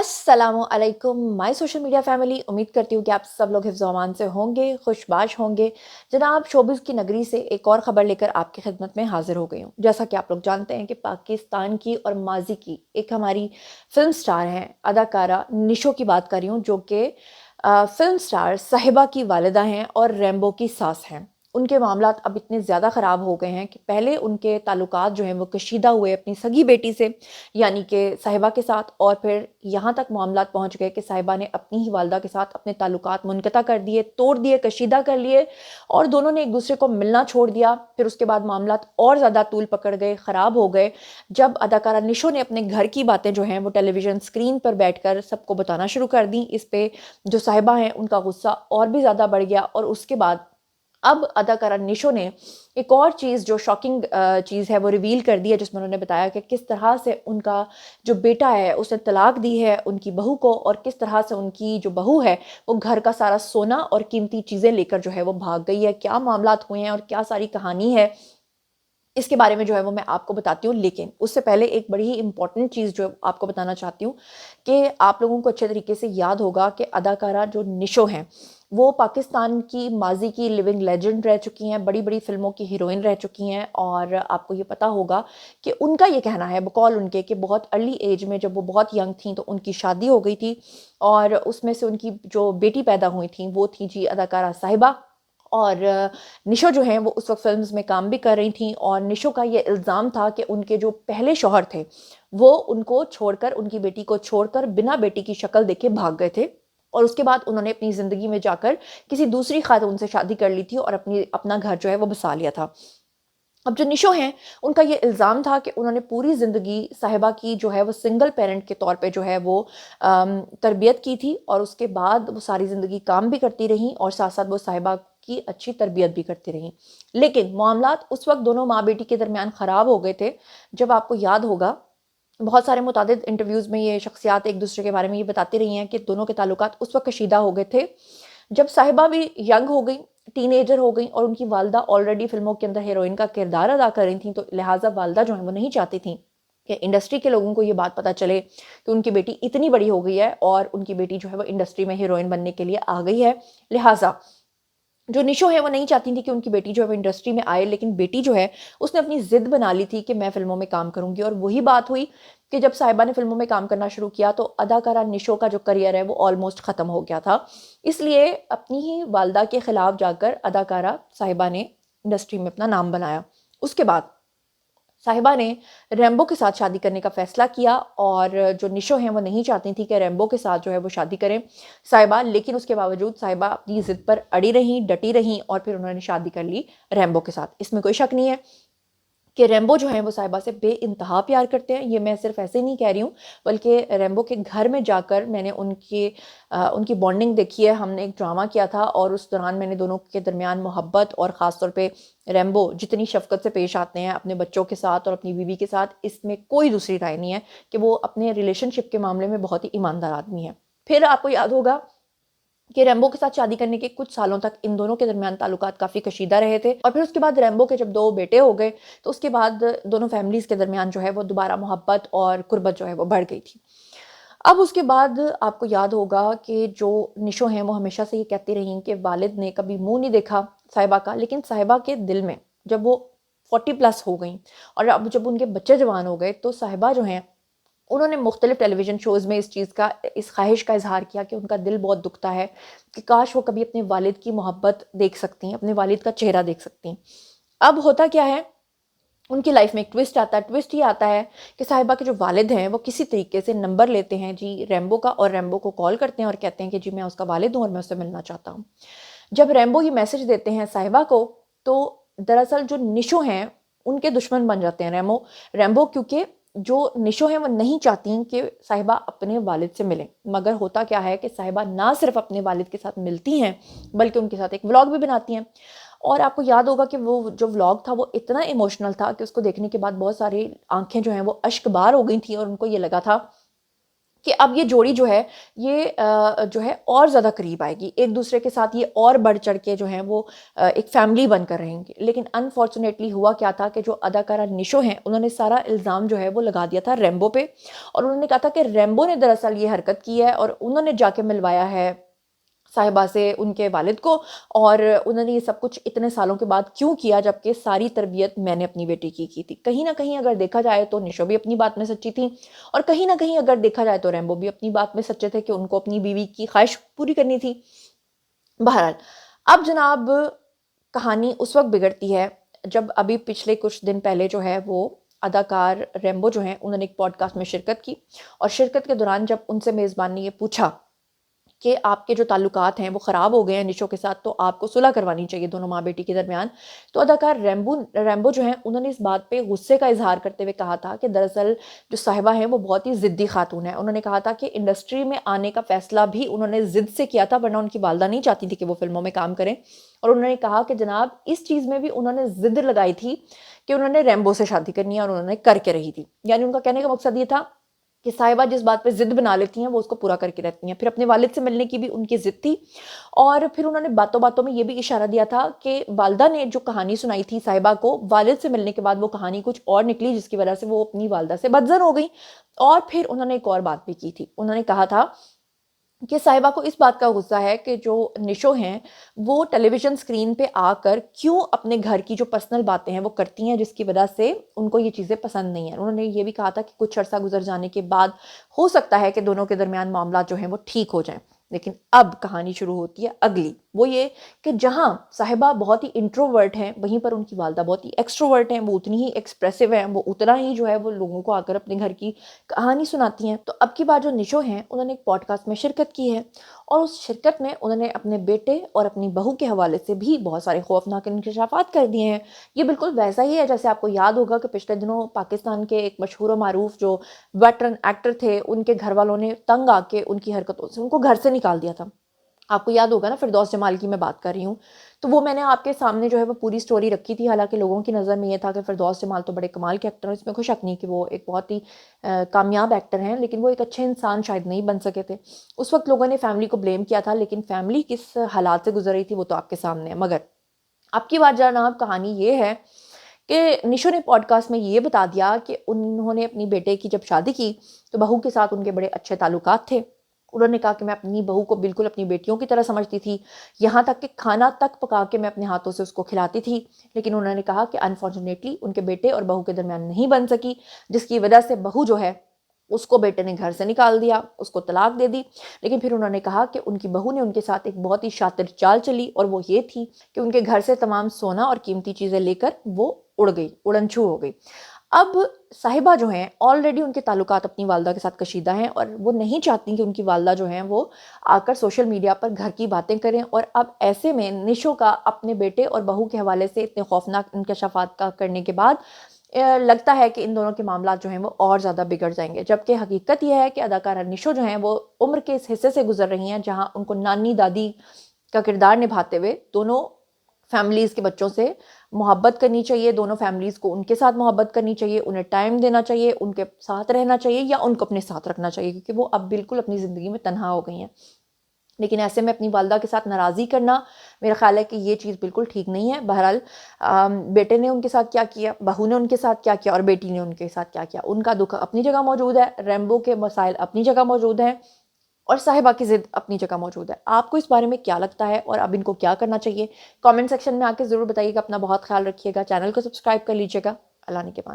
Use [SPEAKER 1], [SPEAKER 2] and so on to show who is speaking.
[SPEAKER 1] अस्सलामु अलैकुम my social media family. उम्मीद करती हूँ कि आप सब लोग हिफ्ज़ अमान से होंगे, खुशबाश होंगे। जनाब, शोबिज़ की नगरी से एक और ख़बर लेकर आपकी खिदमत में हाज़िर हो गई हूँ। जैसा कि आप लोग जानते हैं कि पाकिस्तान की और माज़ी की एक हमारी फ़िल्म स्टार हैं, अदाकारा निशो की बात कर रही हूँ, जो कि फ़िल्म स्टार साहिबा की वालिदा हैं और रैम्बो की सास हैं। उनके मामलात अब इतने ज़्यादा ख़राब हो गए हैं कि पहले उनके ताल्लुकात जो हैं वो कशीदा हुए अपनी सगी बेटी से, यानी कि साहिबा के साथ, और फिर यहाँ तक मामलात पहुँच गए कि साहिबा ने अपनी ही वालिदा के साथ अपने ताल्लुकात मुनक़ता कर दिए, तोड़ दिए, कशीदा कर लिए और दोनों ने एक दूसरे को मिलना छोड़ दिया। फिर उसके बाद मामलात और ज़्यादा तूल पकड़ गए, ख़राब हो गए, जब अदाकारा निशो ने अपने घर की बातें जो हैं वो टेलीविज़न स्क्रीन पर बैठकर सबको बताना शुरू कर दी। इस पे जो साहिबा हैं उनका गुस्सा और भी ज़्यादा बढ़ गया और उसके बाद अब अदाकारा निशो ने एक और चीज़ जो शॉकिंग चीज़ है वो रिवील कर दी है, जिसमें उन्होंने बताया कि किस तरह से उनका जो बेटा है उसने तलाक दी है उनकी बहू को, और किस तरह से उनकी जो बहू है वो घर का सारा सोना और कीमती चीज़ें लेकर जो है वो भाग गई है। क्या मामलात हुए हैं और क्या सारी कहानी है, इसके बारे में जो है वो मैं आपको बताती हूँ। लेकिन उससे पहले एक बड़ी ही इम्पॉर्टेंट चीज़ जो आपको बताना चाहती हूँ कि आप लोगों को अच्छे तरीके से याद होगा कि अदाकारा जो निशो हैं वो पाकिस्तान की माजी की लिविंग लेजेंड रह चुकी हैं, बड़ी-बड़ी फ़िल्मों की हीरोइन रह चुकी हैं। और आपको ये पता होगा कि उनका ये कहना है बकौल उनके कि बहुत अर्ली एज में जब वो बहुत यंग थीं तो उनकी शादी हो गई थी और उसमें से उनकी जो बेटी पैदा हुई थी वो थी जी अदाकारा साहिबा। और निशो जो हैं वो उस वक़्त फ़िल्म्स में काम भी कर रही थीं और निशो का ये इल्ज़ाम था कि उनके जो पहले शौहर थे वो उनको छोड़कर, उनकी बेटी को छोड़कर बिना बेटी की शक्ल देखे भाग गए थे और उसके बाद उन्होंने अपनी ज़िंदगी में जाकर किसी दूसरी ख़ातून से शादी कर ली थी और अपना घर जो है वो बसा लिया था। अब जो निशो हैं, उनका ये इल्ज़ाम था कि उन्होंने पूरी ज़िंदगी साहिबा की जो है वो सिंगल पेरेंट के तौर पे जो है वो तरबियत की थी और उसके बाद वो सारी ज़िंदगी काम भी करती रहीं और साथ-साथ वो साहिबा की अच्छी तरबियत भी करती रहीं। लेकिन मामलात उस वक़्त दोनों माँ-बेटी के दरमियान ख़राब हो गए थे, जब आपको याद होगा बहुत सारे मुतादिद इंटरव्यूज़ में ये शख्सियात एक-दूसरे के बारे में ये बताती रही हैं कि दोनों के ताल्लुकात उस वक़्त कशीदा हो गए थे, जब साहिबा भी यंग हो गई, टीनेजर हो गई और उनकी वालिदा ऑलरेडी फ़िल्मों के अंदर हीरोइन का किरदार अदा कर रही थीं, तो लिहाज़ा वालिदा जो हैं वो नहीं चाहती थीं कि इंडस्ट्री के लोगों को ये बात पता चले कि उनकी बेटी इतनी बड़ी हो गई है और उनकी बेटी जो है वो इंडस्ट्री में हीरोइन बनने के लिए आ गई है। लिहाज़ा जो निशो है वो नहीं चाहती थी कि उनकी बेटी जो है वो इंडस्ट्री में आए, लेकिन बेटी जो है उसने अपनी ज़िद बना ली थी कि मैं फ़िल्मों में काम करूँगी। और वही बात हुई कि जब साहिबा ने फ़िल्मों में काम करना शुरू किया तो अदाकारा निशो का जो करियर है वो ऑलमोस्ट ख़त्म हो गया था। इसलिए अपनी ही वालिदा के ख़िलाफ़ जाकर अदाकारा साहिबा ने इंडस्ट्री में अपना नाम बनाया। उसके बाद साहिबा ने रैम्बो के साथ शादी करने का फ़ैसला किया और जो निशो हैं वो नहीं चाहती थी कि रैम्बो के साथ जो है वो शादी करें साहिबा, लेकिन उसके बावजूद साहिबा अपनी ज़िद पर अड़ी रहीं, डटी रहीं और फिर उन्होंने शादी कर ली रैम्बो के साथ। इसमें कोई शक नहीं है कि रैम्बो जो हैं वो साहिबा से बेइंतहा प्यार करते हैं। ये मैं सिर्फ ऐसे नहीं कह रही हूँ, बल्कि रैम्बो के घर में जाकर मैंने उनकी बॉन्डिंग देखी है। हमने एक ड्रामा किया था और उस दौरान मैंने दोनों के दरमियान मोहब्बत और ख़ास तौर पे रैम्बो जितनी शफ़क़त से पेश आते हैं अपने बच्चों के साथ और अपनी बीवी के साथ, इसमें कोई दूसरी राय नहीं है कि वो अपने रिलेशनशिप के मामले में बहुत ही ईमानदार आदमी हैं। फिर आपको याद होगा कि रैम्बो के साथ शादी करने के कुछ सालों तक इन दोनों के दरमियान ताल्लुकात काफ़ी कशीदा रहे थे और फिर उसके बाद रैम्बो के जब 2 बेटे हो गए तो उसके बाद दोनों फैमिलीज़ के दरमियान जो है वो दोबारा मोहब्बत और कुर्बत जो है वो बढ़ गई थी। अब उसके बाद आपको याद होगा कि जो निशो हैं वो हमेशा से ये कहती रहीं कि वालिद ने कभी मुँह नहीं देखा साहिबा का, लेकिन साहिबा के दिल में जब वो 40 प्लस हो गईं और अब जब उनके बच्चे जवान हो गए तो साहिबा जो हैं उन्होंने मुख्तलिफ टेलीविज़न शोज़ में इस ख़्वाहिश का इज़हार किया कि उनका दिल बहुत दुखता है कि काश वो कभी अपने वालिद की मोहब्बत देख सकती हैं, अपने वालिद का चेहरा देख सकती हैं। अब होता क्या है, उनकी लाइफ़ में एक ट्विस्ट आता है। ट्विस्ट ये आता है कि साहिबा के जो वालिद हैं वो किसी तरीके से नंबर लेते हैं जी रैम्बो का और रैम्बो को कॉल करते हैं और कहते हैं कि जी मैं उसका वालिद हूँ और मैं उससे मिलना चाहता हूँ। जब रैम्बो ये मैसेज देते हैं साहिबा को तो दरअसल जो निशो हैं उनके दुश्मन बन जाते हैं रैम्बो, क्योंकि जो निशो हैं वो नहीं चाहती कि साहिबा अपने वालिद से मिलें। मगर होता क्या है कि साहिबा ना सिर्फ अपने वालिद के साथ मिलती हैं बल्कि उनके साथ एक व्लॉग भी बनाती हैं। और आपको याद होगा कि वो जो व्लॉग था वो इतना इमोशनल था कि उसको देखने के बाद बहुत सारी आंखें जो हैं वो अश्कबार हो गई थी और उनको ये लगा था کہ اب یہ جوڑی جو ہے یہ جو ہے اور زیادہ قریب آئے گی ایک دوسرے کے ساتھ، یہ اور بڑھ چڑھ کے جو ہیں وہ ایک فیملی بن کر رہیں گے. لیکن انفارچونیٹلی ہوا کیا تھا کہ جو اداکارہ نشو ہیں انہوں نے سارا الزام جو ہے وہ لگا دیا تھا ریمبو پہ، اور انہوں نے کہا تھا کہ ریمبو نے دراصل یہ حرکت کی ہے، اور انہوں نے جا کے ملوایا ہے صاحبہ سے ان کے والد کو، اور انہوں نے یہ سب کچھ اتنے سالوں کے بعد کیوں کیا جبکہ ساری تربیت میں نے اپنی بیٹی کی تھی. کہیں نہ کہیں اگر دیکھا جائے تو نشو بھی اپنی بات میں سچی تھی، اور کہیں نہ کہیں اگر دیکھا جائے تو ریمبو بھی اپنی بات میں سچے تھے کہ ان کو اپنی بیوی کی خواہش پوری کرنی تھی. بہرحال اب جناب کہانی اس وقت بگڑتی ہے جب ابھی پچھلے کچھ دن پہلے جو ہے وہ اداکار ریمبو جو ہیں انہوں نے ایک پوڈ کاسٹ میں شرکت کی، اور شرکت کے دوران جب ان سے میزبان نے یہ پوچھا کہ آپ کے جو تعلقات ہیں وہ خراب ہو گئے ہیں نشو کے ساتھ، تو آپ کو صلح کروانی چاہیے دونوں ماں بیٹی کے درمیان، تو اداکار ریمبو جو ہیں انہوں نے اس بات پہ غصے کا اظہار کرتے ہوئے کہا تھا کہ دراصل جو صاحبہ ہیں وہ بہت ہی ضدی خاتون ہیں. انہوں نے کہا تھا کہ انڈسٹری میں آنے کا فیصلہ بھی انہوں نے ضد سے کیا تھا، ورنہ ان کی والدہ نہیں چاہتی تھی کہ وہ فلموں میں کام کریں. اور انہوں نے کہا کہ جناب اس چیز میں بھی انہوں نے ضد لگائی تھی کہ انہوں نے ریمبو سے شادی کرنی ہے، اور انہوں نے کر کے رہی تھی. یعنی ان کا کہنے کا مقصد یہ تھا کہ صاحبہ جس بات پہ ضد بنا لیتی ہیں وہ اس کو پورا کر کے رہتی ہیں. پھر اپنے والد سے ملنے کی بھی ان کی ضد تھی، اور پھر انہوں نے باتوں باتوں میں یہ بھی اشارہ دیا تھا کہ والدہ نے جو کہانی سنائی تھی صاحبہ کو، والد سے ملنے کے بعد وہ کہانی کچھ اور نکلی جس کی وجہ سے وہ اپنی والدہ سے بدظن ہو گئی. اور پھر انہوں نے ایک اور بات بھی کی تھی، انہوں نے کہا تھا کہ صاحبہ کو اس بات کا غصہ ہے کہ جو نشو ہیں وہ ٹیلی ویژن سکرین پہ آ کر کیوں اپنے گھر کی جو پرسنل باتیں ہیں وہ کرتی ہیں، جس کی وجہ سے ان کو یہ چیزیں پسند نہیں ہیں. انہوں نے یہ بھی کہا تھا کہ کچھ عرصہ گزر جانے کے بعد ہو سکتا ہے کہ دونوں کے درمیان معاملات جو ہیں وہ ٹھیک ہو جائیں. لیکن اب کہانی شروع ہوتی ہے اگلی، وہ یہ کہ جہاں صاحبہ بہت ہی انٹروورٹ ہیں وہیں پر ان کی والدہ بہت ہی ایکسٹروورٹ ہیں، وہ اتنی ہی ایکسپریسو ہیں، وہ اتنا ہی جو ہے وہ لوگوں کو آ کر اپنے گھر کی کہانی سناتی ہیں. تو اب کی بار جو نشو ہیں انہوں نے ایک پوڈ کاسٹ میں شرکت کی ہے، اور اس شرکت میں انہوں نے اپنے بیٹے اور اپنی بہو کے حوالے سے بھی بہت سارے خوفناک انکشافات کر دیے ہیں. یہ بالکل ویسا ہی ہے جیسے آپ کو یاد ہوگا کہ پچھلے دنوں پاکستان کے ایک مشہور و معروف جو ویٹرن ایکٹر تھے، ان کے گھر والوں نے تنگ آ کے ان کی حرکتوں سے ان کو گھر سے نکال دیا تھا. آپ کو یاد ہوگا نا، فردوس جمال کی میں بات کر رہی ہوں. تو وہ میں نے آپ کے سامنے جو ہے وہ پوری سٹوری رکھی تھی. حالانکہ لوگوں کی نظر میں یہ تھا کہ فردوس جمال تو بڑے کمال کے ایکٹر ہیں، اس میں کوئی شک نہیں کہ وہ ایک بہت ہی کامیاب ایکٹر ہیں، لیکن وہ ایک اچھے انسان شاید نہیں بن سکے تھے. اس وقت لوگوں نے فیملی کو بلیم کیا تھا، لیکن فیملی کس حالات سے گزر رہی تھی وہ تو آپ کے سامنے ہے. مگر اب کی بات جناب کہانی یہ ہے کہ نشو نے پوڈ کاسٹ میں یہ بتا دیا کہ انہوں نے اپنی بیٹے کی جب شادی کی تو بہو کے ساتھ ان کے بڑے اچھے تعلقات تھے. انہوں نے کہا کہ میں اپنی بہو کو بالکل اپنی بیٹیوں کی طرح سمجھتی تھی، یہاں تک کہ کھانا تک پکا کے میں اپنے ہاتھوں سے اس کو کھلاتی تھی. لیکن انہوں نے کہا کہ انفارچونیٹلی ان کے بیٹے اور بہو کے درمیان نہیں بن سکی، جس کی وجہ سے بہو جو ہے اس کو بیٹے نے گھر سے نکال دیا، اس کو طلاق دے دی. لیکن پھر انہوں نے کہا کہ ان کی بہو نے ان کے ساتھ ایک بہت ہی شاطر چال چلی، اور وہ یہ تھی کہ ان کے گھر سے تمام سونا اور قیمتی چیزیں لے کر وہ اڑ گئی، اڑن چھو ہو گئی. اب صاحبہ جو ہیں آلریڈی ان کے تعلقات اپنی والدہ کے ساتھ کشیدہ ہیں، اور وہ نہیں چاہتی کہ ان کی والدہ جو ہیں وہ آ کر سوشل میڈیا پر گھر کی باتیں کریں. اور اب ایسے میں نشو کا اپنے بیٹے اور بہو کے حوالے سے اتنے خوفناک انکشافات کا کرنے کے بعد لگتا ہے کہ ان دونوں کے معاملات جو ہیں وہ اور زیادہ بگڑ جائیں گے. جبکہ حقیقت یہ ہے کہ اداکارہ نشو جو ہیں وہ عمر کے اس حصے سے گزر رہی ہیں جہاں ان کو نانی دادی کا کردار نبھاتے ہوئے دونوں فیملیز کے بچوں سے محبت کرنی چاہیے، دونوں فیملیز کو ان کے ساتھ محبت کرنی چاہیے، انہیں ٹائم دینا چاہیے، ان کے ساتھ رہنا چاہیے یا ان کو اپنے ساتھ رکھنا چاہیے، کیونکہ وہ اب بالکل اپنی زندگی میں تنہا ہو گئی ہیں. لیکن ایسے میں اپنی والدہ کے ساتھ ناراضی کرنا میرا خیال ہے کہ یہ چیز بالکل ٹھیک نہیں ہے. بہرحال بیٹے نے ان کے ساتھ کیا کیا، بہو نے ان کے ساتھ کیا کیا، اور بیٹی نے ان کے ساتھ کیا کیا، ان کا دکھ اپنی جگہ موجود ہے، ریمبو کے مسائل اپنی جگہ موجود ہیں، اور صاحبہ کی ضد اپنی جگہ موجود ہے. آپ کو اس بارے میں کیا لگتا ہے اور اب ان کو کیا کرنا چاہیے؟ کامنٹ سیکشن میں آ کے ضرور بتائیے گا. اپنا بہت خیال رکھیے گا، چینل کو سبسکرائب کر لیجیے گا. اللہ نے کے بعد